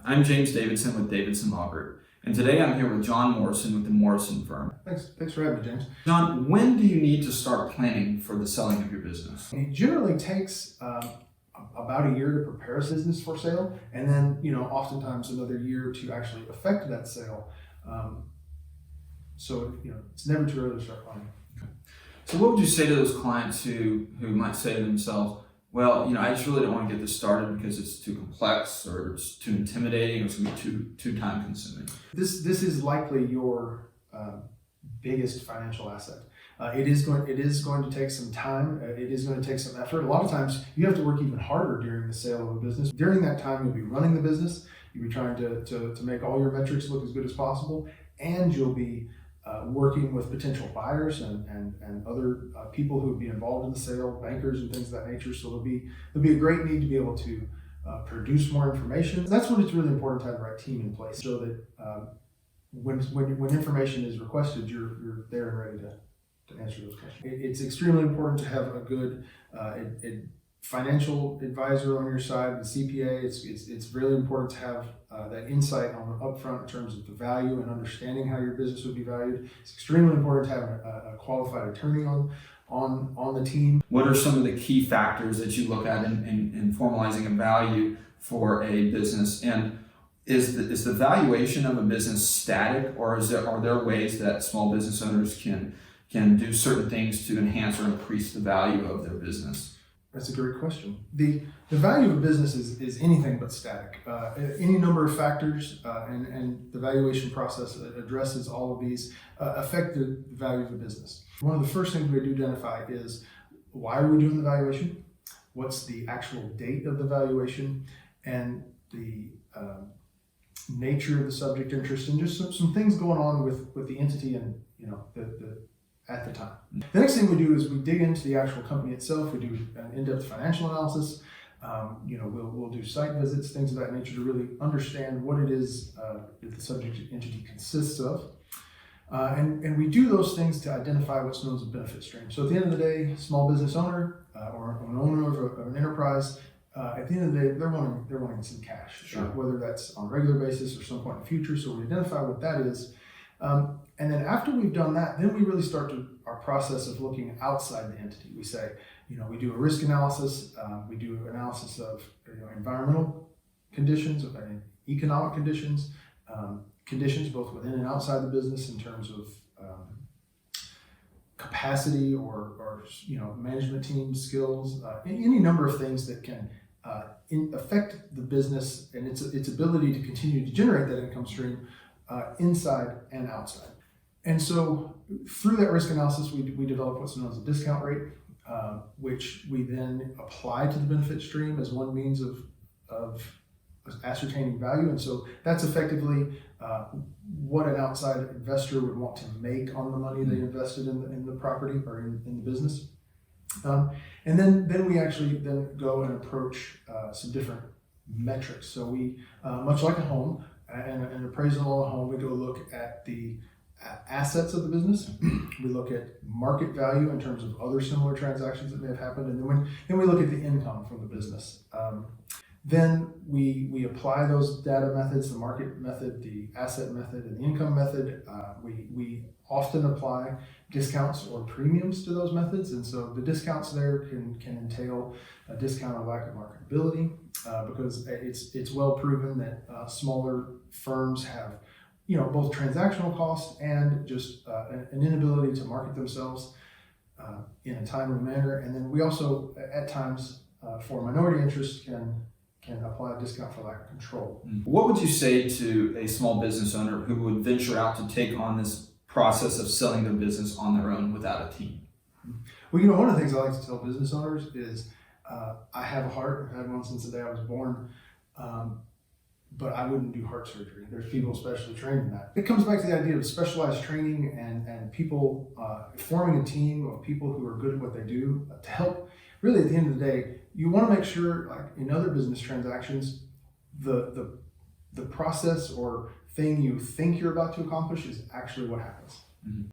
I'm James Davidson with Davidson Law Group, and today I'm here with John Morrison with the Morrison Firm. Thanks for having me, James. John, when do you need to start planning for the selling of your business? It generally takes about a year to prepare a business for sale, and then oftentimes another year to actually effect that sale. So it's never too early to start planning. Okay. So what would you say to those clients who might say to themselves, well, I just really don't want to get this started because it's too complex or it's too intimidating or it's going to be too time consuming? This is likely your biggest financial asset. It is going to take some time. It is going to take some effort. A lot of times you have to work even harder during the sale of a business. During that time, you'll be running the business. You'll be trying to make all your metrics look as good as possible, and you'll be working with potential buyers and other people who would be involved in the sale, bankers and things of that nature. So there'll be a great need to be able to produce more information. That's when it's really important to have the right team in place, so that when information is requested, you're there and ready to answer those questions. It's extremely important to have a good financial advisor on your side, the CPA. It's really important to have that insight on the upfront in terms of the value and understanding how your business would be valued. It's extremely important to have a qualified attorney on the team. What are some of the key factors that you look at in formalizing a value for a business? And is the valuation of a business static, or are there ways that small business owners can do certain things to enhance or increase the value of their business? That's a great question. The value of a business is anything but static. Any number of factors and the valuation process addresses all of these affect the value of the business. One of the first things we do identify is, why are we doing the valuation? What's the actual date of the valuation? And the nature of the subject interest, and just some things going on with the entity and at the time. The next thing we do is we dig into the actual company itself. We do an in-depth financial analysis. We'll do site visits, things of that nature, to really understand what it is that the subject entity consists of. And we do those things to identify what's known as a benefit stream. So at the end of the day, small business owner or an owner of an enterprise, at the end of the day, they're wanting some cash, Sure. Whether that's on a regular basis or some point in the future. So we identify what that is. And then after we've done that, then we really start our process of looking outside the entity. We say, we do a risk analysis. We do analysis of environmental conditions, economic conditions, conditions both within and outside the business in terms of capacity or management team skills, any number of things that can affect the business and its ability to continue to generate that income stream inside and outside. And so through that risk analysis, we develop what's known as a discount rate, which we then apply to the benefit stream as one means of ascertaining value. And so that's effectively what an outside investor would want to make on the money they invested in the property or in the business. And then we actually then go and approach some different metrics. So we, much like a home, and an appraisal of a home, we go look at the assets of the business. We look at market value in terms of other similar transactions that may have happened, and then we look at the income from the business. Then we apply those data methods, the market method, the asset method, and the income method. We often apply discounts or premiums to those methods, and so the discounts there can entail a discount or lack of marketability, because it's well proven that smaller firms have both transactional costs and just an inability to market themselves in a timely manner. And then we also at times for minority interest can apply a discount for lack of control. What would you say to a small business owner who would venture out to take on this process of selling their business on their own without a team? Well, one of the things I like to tell business owners is I have a heart. I've had one since the day I was born, but I wouldn't do heart surgery. There's people specially trained in that. It comes back to the idea of specialized training and people forming a team of people who are good at what they do to help. Really, at the end of the day, you want to make sure, like in other business transactions, the process or thing you think you're about to accomplish is actually what happens. Mm-hmm.